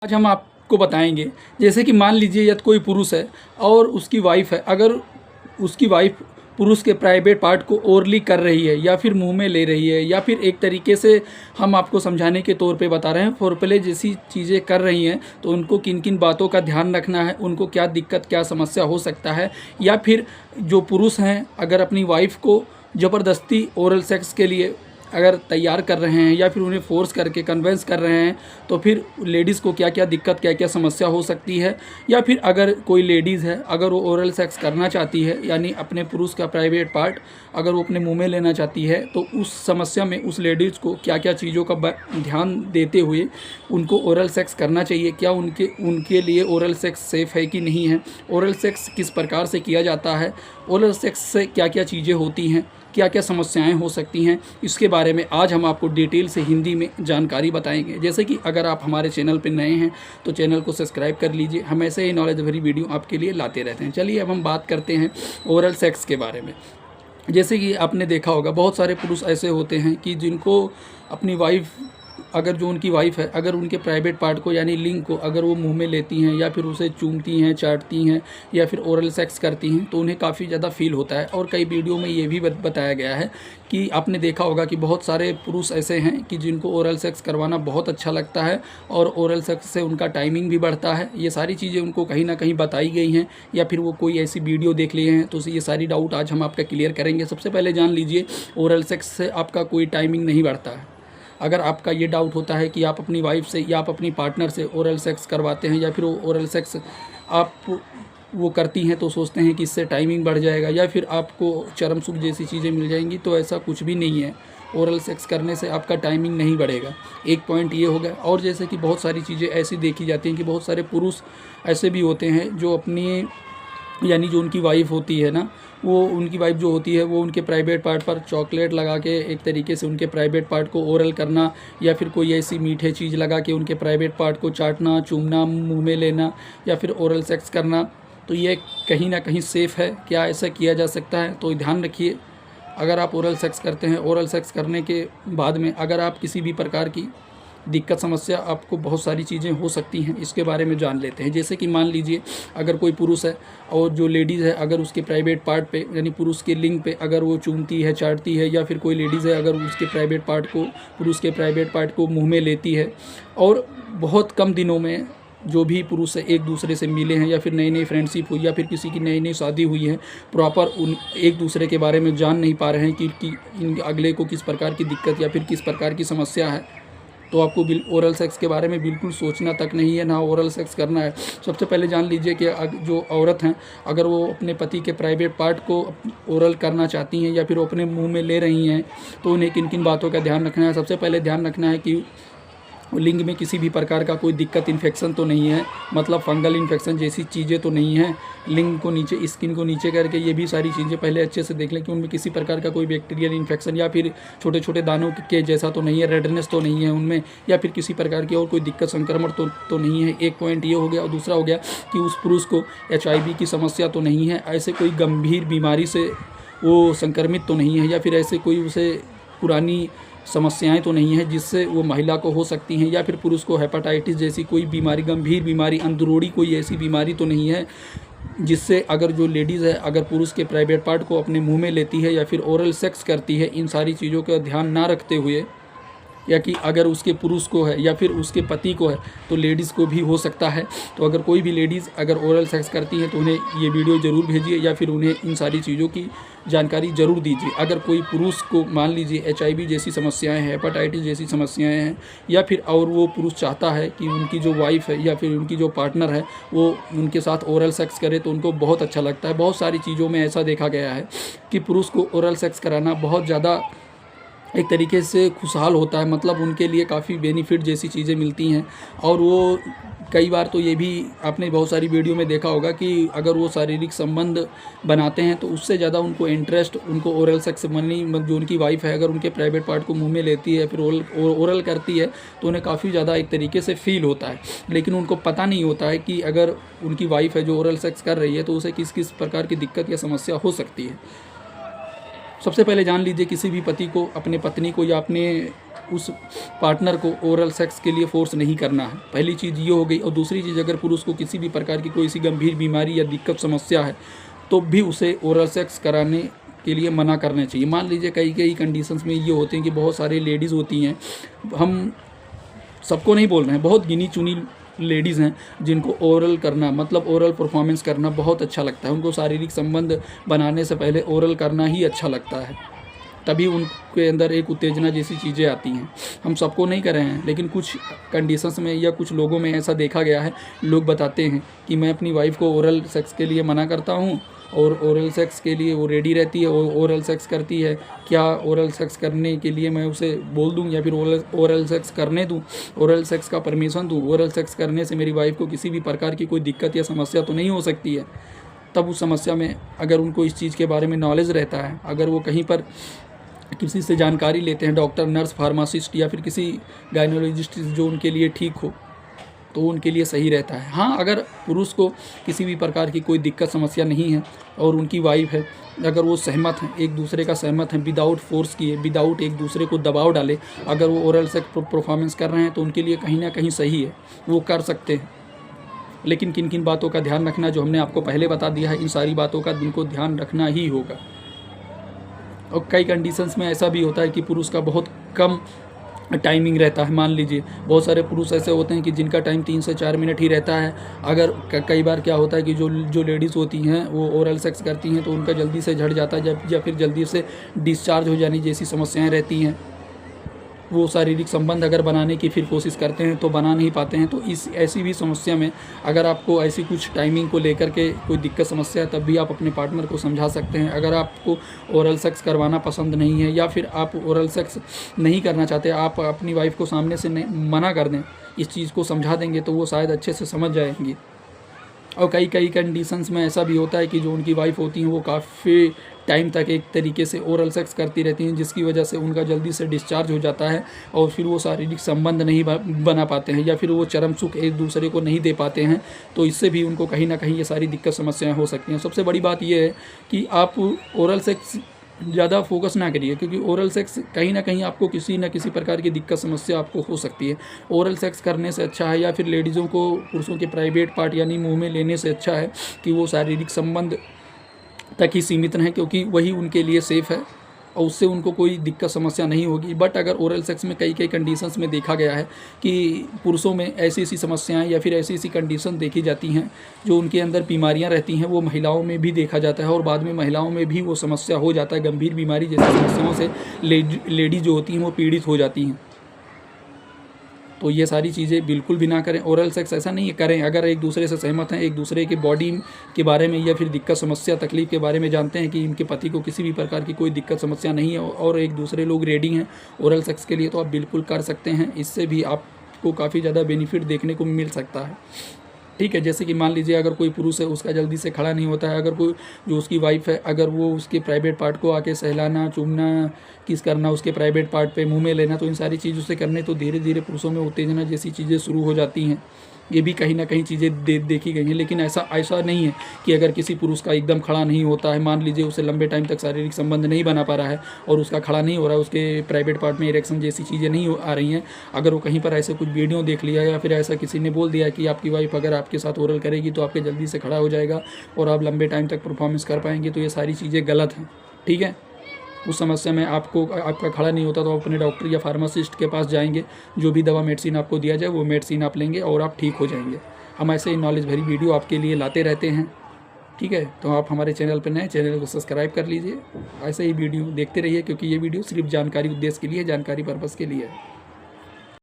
आज हम आपको बताएंगे, जैसे कि मान लीजिए यदि कोई पुरुष है और उसकी वाइफ है, अगर उसकी वाइफ पुरुष के प्राइवेट पार्ट को ओरली कर रही है या फिर मुंह में ले रही है या फिर एक तरीके से हम आपको समझाने के तौर पे बता रहे हैं फोरप्ले जैसी चीज़ें कर रही हैं, तो उनको किन किन बातों का ध्यान रखना है, उनको क्या दिक्कत क्या समस्या हो सकता है। या फिर जो पुरुष हैं अगर अपनी वाइफ को ज़बरदस्ती ओरल सेक्स के लिए अगर तैयार कर रहे हैं या फिर उन्हें फोर्स करके कन्वेंस कर रहे हैं, तो फिर लेडीज़ को क्या क्या दिक्कत क्या क्या समस्या हो सकती है। या फिर अगर कोई लेडीज़ है अगर वो ओरल सेक्स करना चाहती है, यानी अपने पुरुष का प्राइवेट पार्ट अगर वो अपने मुंह में लेना चाहती है, तो उस समस्या में उस लेडीज़ को क्या क्या चीज़ों का ध्यान देते हुए उनको ओरल सेक्स करना चाहिए, क्या उनके लिए ओरल सेक्स सेफ़ है कि नहीं है, ओरल सेक्स किस प्रकार से किया जाता है, ओरल सेक्स से क्या क्या चीज़ें होती हैं, क्या क्या समस्याएं हो सकती हैं, इसके बारे में आज हम आपको डिटेल से हिंदी में जानकारी बताएंगे। जैसे कि अगर आप हमारे चैनल पर नए हैं तो चैनल को सब्सक्राइब कर लीजिए, हम ऐसे ही नॉलेज भरी वीडियो आपके लिए लाते रहते हैं। चलिए अब हम बात करते हैं ओरल सेक्स के बारे में। जैसे कि आपने देखा होगा बहुत सारे पुरुष ऐसे होते हैं कि जिनको अपनी वाइफ अगर जो उनकी वाइफ है अगर उनके प्राइवेट पार्ट को यानी लिंग को अगर वो मुंह में लेती हैं या फिर उसे चूमती हैं, चाटती हैं या फिर ओरल सेक्स करती हैं, तो उन्हें काफ़ी ज़्यादा फील होता है। और कई वीडियो में ये भी बताया गया है कि आपने देखा होगा कि बहुत सारे पुरुष ऐसे हैं कि जिनको ओरल सेक्स करवाना बहुत अच्छा लगता है और ओरल सेक्स से उनका टाइमिंग भी बढ़ता है। ये सारी चीज़ें उनको कहीं ना कहीं बताई गई हैं या फिर वो कोई ऐसी वीडियो देख लिए हैं, तो ये सारी डाउट आज हम आपका क्लियर करेंगे। सबसे पहले जान लीजिए, ओरल सेक्स से आपका कोई टाइमिंग नहीं बढ़ता है। अगर आपका ये डाउट होता है कि आप अपनी वाइफ से या आप अपनी पार्टनर से ओरल सेक्स करवाते हैं या फिर ओरल सेक्स आप वो करती हैं तो सोचते हैं कि इससे टाइमिंग बढ़ जाएगा या फिर आपको चरम सुख जैसी चीज़ें मिल जाएंगी, तो ऐसा कुछ भी नहीं है। ओरल सेक्स करने से आपका टाइमिंग नहीं बढ़ेगा, एक पॉइंट ये हो गया। और जैसे कि बहुत सारी चीज़ें ऐसी देखी जाती हैं कि बहुत सारे पुरुष ऐसे भी होते हैं जो अपनी यानी जो उनकी वाइफ होती है ना, वो उनकी वाइफ जो होती है वो उनके प्राइवेट पार्ट पर चॉकलेट लगा के एक तरीके से उनके प्राइवेट पार्ट को ओरल करना या फिर कोई ऐसी मीठे चीज़ लगा के उनके प्राइवेट पार्ट को चाटना, चूमना, मुंह में लेना या फिर ओरल सेक्स करना, तो ये कहीं ना कहीं सेफ़ है। क्या ऐसा किया जा सकता है? तो ध्यान रखिए, अगर आप ओरल सेक्स करते हैं, ओरल सेक्स करने के बाद में अगर आप किसी भी प्रकार की दिक्कत समस्या आपको बहुत सारी चीज़ें हो सकती हैं, इसके बारे में जान लेते हैं। जैसे कि मान लीजिए अगर कोई पुरुष है और जो लेडीज़ है अगर उसके प्राइवेट पार्ट पे यानी पुरुष के लिंग पे अगर वो चूमती है, चाटती है, या फिर कोई लेडीज़ है अगर उसके प्राइवेट पार्ट को पुरुष के प्राइवेट पार्ट को मुँह में लेती है, और बहुत कम दिनों में जो भी पुरुष है एक दूसरे से मिले हैं या फिर नई नई फ्रेंडशिप हुई या फिर किसी की नई नई शादी हुई है, प्रॉपर उन एक दूसरे के बारे में जान नहीं पा रहे हैं कि इन अगले को किस प्रकार की दिक्कत या फिर किस प्रकार की समस्या है, तो आपको ओरल सेक्स के बारे में बिल्कुल सोचना तक नहीं है, ना ओरल सेक्स करना है। सबसे पहले जान लीजिए कि जो औरत हैं अगर वो अपने पति के प्राइवेट पार्ट को ओरल करना चाहती हैं या फिर वो अपने मुंह में ले रही हैं, तो उन्हें किन किन बातों का ध्यान रखना है। सबसे पहले ध्यान रखना है कि लिंग में किसी भी प्रकार का कोई दिक्कत इन्फेक्शन तो नहीं है, मतलब फंगल इन्फेक्शन जैसी चीज़ें तो नहीं है। लिंग को नीचे, स्किन को नीचे करके ये भी सारी चीज़ें पहले अच्छे से देख लें कि उनमें किसी प्रकार का कोई बैक्टीरियल इन्फेक्शन या फिर छोटे छोटे दानों के जैसा तो नहीं है, रेडनेस तो नहीं है उनमें, या फिर किसी प्रकार की और कोई दिक्कत संक्रमण तो नहीं है। एक पॉइंट ये हो गया। और दूसरा हो गया कि उस पुरुष को HIV की समस्या तो नहीं है, ऐसे कोई गंभीर बीमारी से वो संक्रमित तो नहीं है, या फिर ऐसे कोई उसे पुरानी समस्याएं तो नहीं है जिससे वो महिला को हो सकती हैं, या फिर पुरुष को हेपेटाइटिस जैसी कोई बीमारी, गंभीर बीमारी, अंदरूनी कोई ऐसी बीमारी तो नहीं है जिससे अगर जो लेडीज़ है अगर पुरुष के प्राइवेट पार्ट को अपने मुंह में लेती है या फिर ओरल सेक्स करती है, इन सारी चीज़ों का ध्यान ना रखते हुए, या कि अगर उसके पुरुष को है या फिर उसके पति को है तो लेडीज़ को भी हो सकता है। तो अगर कोई भी लेडीज़ अगर ओरल सेक्स करती है तो उन्हें ये वीडियो ज़रूर भेजिए या फिर उन्हें इन सारी चीज़ों की जानकारी ज़रूर दीजिए। अगर कोई पुरुष को मान लीजिए HIV जैसी समस्याएं हैं, हेपेटाइटिस जैसी समस्याएं हैं, या फिर और वो पुरुष चाहता है कि उनकी जो वाइफ है या फिर उनकी जो पार्टनर है वो उनके साथ ओरल सेक्स करे, तो उनको बहुत अच्छा लगता है। बहुत सारी चीज़ों में ऐसा देखा गया है कि पुरुष को ओरल सेक्स कराना बहुत ज़्यादा एक तरीके से खुशहाल होता है, मतलब उनके लिए काफ़ी बेनिफिट जैसी चीज़ें मिलती हैं। और वो कई बार तो ये भी आपने बहुत सारी वीडियो में देखा होगा कि अगर वो शारीरिक संबंध बनाते हैं तो उससे ज़्यादा उनको इंटरेस्ट उनको ओरल सेक्स जो उनकी वाइफ है अगर उनके प्राइवेट पार्ट को मुंह में लेती है फिर ओरल करती है तो उन्हें काफ़ी ज़्यादा एक तरीके से फील होता है। लेकिन उनको पता नहीं होता है कि अगर उनकी वाइफ है जो ओरल सेक्स कर रही है तो उसे किस किस प्रकार की दिक्कत या समस्या हो सकती है। सबसे पहले जान लीजिए, किसी भी पति को अपने पत्नी को या अपने उस पार्टनर को ओरल सेक्स के लिए फ़ोर्स नहीं करना है। पहली चीज़ ये हो गई। और दूसरी चीज़, अगर पुरुष को किसी भी प्रकार की कोई सी गंभीर बीमारी या दिक्कत समस्या है तो भी उसे ओरल सेक्स कराने के लिए मना करना चाहिए। मान लीजिए कई कंडीशंस में ये होते हैं कि बहुत सारे लेडीज़ होती हैं, हम सबको नहीं बोल रहे हैं, बहुत गिनी चुनी लेडीज़ हैं जिनको ओरल करना, मतलब ओरल परफॉर्मेंस करना बहुत अच्छा लगता है। उनको शारीरिक संबंध बनाने से पहले ओरल करना ही अच्छा लगता है, तभी उनके अंदर एक उत्तेजना जैसी चीज़ें आती हैं। हम सबको नहीं कर रहे हैं, लेकिन कुछ कंडीशंस में या कुछ लोगों में ऐसा देखा गया है। लोग बताते हैं कि मैं अपनी वाइफ को ओरल सेक्स के लिए मना करता हूँ और ओरल सेक्स के लिए वो रेडी रहती है और ओरल सेक्स करती है। क्या ओरल सेक्स करने के लिए मैं उसे बोल दूं या फिर ओरल सेक्स करने दूं, ओरल सेक्स का परमिशन दूं? ओरल सेक्स करने से मेरी वाइफ को किसी भी प्रकार की कोई दिक्कत या समस्या तो नहीं हो सकती है? तब उस समस्या में अगर उनको इस चीज़ के बारे में नॉलेज रहता है, अगर वो कहीं पर किसी से जानकारी लेते हैं, डॉक्टर, नर्स, फार्मासिस्ट या फिर किसी गायनोलॉजिस्ट जो उनके लिए ठीक हो, तो उनके लिए सही रहता है। हाँ, अगर पुरुष को किसी भी प्रकार की कोई दिक्कत समस्या नहीं है और उनकी वाइफ है, अगर वो सहमत हैं, एक दूसरे का सहमत हैं, विदाउट फोर्स किए, विदाउट एक दूसरे को दबाव डाले, अगर वो ओरल सेक्स परफॉर्मेंस कर रहे हैं तो उनके लिए कहीं ना कहीं सही है, वो कर सकते हैं। लेकिन किन किन बातों का ध्यान रखना, जो हमने आपको पहले बता दिया है, इन सारी बातों का उनको ध्यान रखना ही होगा। और कई कंडीशंस में ऐसा भी होता है कि पुरुष का बहुत कम टाइमिंग रहता है। मान लीजिए बहुत सारे पुरुष ऐसे होते हैं कि जिनका टाइम 3 से 4 मिनट ही रहता है। अगर कई बार क्या होता है कि जो लेडीज़ होती हैं वो ओरल सेक्स करती हैं तो उनका जल्दी से झड़ जाता है, या फिर जल्दी से डिस्चार्ज हो जाने जैसी समस्याएं रहती हैं। वो शारीरिक संबंध अगर बनाने की फिर कोशिश करते हैं तो बना नहीं पाते हैं। तो इस ऐसी भी समस्या में अगर आपको ऐसी कुछ टाइमिंग को लेकर के कोई दिक्कत समस्या है, तब भी आप अपने पार्टनर को समझा सकते हैं। अगर आपको ओरल सेक्स करवाना पसंद नहीं है या फिर आप ओरल सेक्स नहीं करना चाहते, आप अपनी वाइफ को सामने से मना कर दें, इस चीज़ को समझा देंगे तो वो शायद अच्छे से समझ जाएंगी। और कई कंडीशंस में ऐसा भी होता है कि जो उनकी वाइफ होती हैं वो काफ़ी टाइम तक एक तरीके से ओरल सेक्स करती रहती हैं, जिसकी वजह से उनका जल्दी से डिस्चार्ज हो जाता है और फिर वो शारीरिक संबंध नहीं बना पाते हैं या फिर वो चरम सुख एक दूसरे को नहीं दे पाते हैं। तो इससे भी उनको कहीं ना कहीं ये सारी दिक्कत समस्याएं हो सकती हैं। सबसे बड़ी बात ये है कि आप ओरल सेक्स ज़्यादा फोकस ना करिए, क्योंकि ओरल सेक्स कहीं ना कहीं आपको किसी न किसी प्रकार की दिक्कत समस्या आपको हो सकती है। ओरल सेक्स करने से अच्छा है, या फिर लेडीज़ों को पुरुषों के प्राइवेट पार्ट यानी मुंह में लेने से अच्छा है कि वो शारीरिक संबंध तक ही सीमित रहें, क्योंकि वही उनके लिए सेफ़ है और उससे उनको कोई दिक्कत समस्या नहीं होगी। बट अगर ओरल सेक्स में कई कंडीशंस में देखा गया है कि पुरुषों में ऐसी समस्याएं या फिर ऐसी कंडीशन देखी जाती हैं जो उनके अंदर बीमारियां रहती हैं, वो महिलाओं में भी देखा जाता है और बाद में महिलाओं में भी वो समस्या हो जाता है। गंभीर बीमारी जैसी समस्याओं से लेडी जो होती हैं वो पीड़ित हो जाती हैं। तो ये सारी चीज़ें बिल्कुल भी ना करें। ओरल सेक्स ऐसा नहीं करें, अगर एक दूसरे से सहमत हैं, एक दूसरे के बॉडी के बारे में या फिर दिक्कत समस्या तकलीफ़ के बारे में जानते हैं कि इनके पति को किसी भी प्रकार की कोई दिक्कत समस्या नहीं है और एक दूसरे लोग रेडी हैं ओरल सेक्स के लिए, तो आप बिल्कुल कर सकते हैं। इससे भी आपको काफ़ी ज़्यादा बेनिफिट देखने को मिल सकता है। ठीक है, जैसे कि मान लीजिए अगर कोई पुरुष है, उसका जल्दी से खड़ा नहीं होता है, अगर कोई जो उसकी वाइफ है, अगर वो उसके प्राइवेट पार्ट को आके सहलाना, चूमना, किस करना, उसके प्राइवेट पार्ट पे मुंह में लेना, तो इन सारी चीज़ों से करने तो धीरे धीरे पुरुषों में उत्तेजना जैसी चीज़ें शुरू हो जाती हैं। ये भी कहीं ना कहीं चीज़ें देखी गई हैं। लेकिन ऐसा नहीं है कि अगर किसी पुरुष का एकदम खड़ा नहीं होता है, मान लीजिए उसे लंबे टाइम तक शारीरिक संबंध नहीं बना पा रहा है और उसका खड़ा नहीं हो रहा है, उसके प्राइवेट पार्ट में इरेक्शन जैसी चीज़ें नहीं आ रही हैं, अगर वो कहीं पर ऐसे कुछ वीडियो देख लिया या फिर ऐसा किसी ने बोल दिया कि आपकी वाइफ अगर आपके साथ ओरल करेगी तो आपके जल्दी से खड़ा हो जाएगा और आप लंबे टाइम तक परफॉर्मेंस कर पाएंगे, तो ये सारी चीज़ें गलत हैं। ठीक है, उस समस्या में आपका खड़ा नहीं होता तो आप अपने डॉक्टर या फार्मासिस्ट के पास जाएंगे, जो भी दवा मेडिसिन आपको दिया जाए वो मेडिसिन आप लेंगे और आप ठीक हो जाएंगे। हम ऐसे ही नॉलेज भरी वीडियो आपके लिए लाते रहते हैं। ठीक है, तो आप हमारे चैनल पर नए, चैनल को सब्सक्राइब कर लीजिए, ऐसे ही वीडियो देखते रहिए, क्योंकि ये वीडियो सिर्फ जानकारी उद्देश्य के लिए, जानकारी पर्पज़ के लिए है।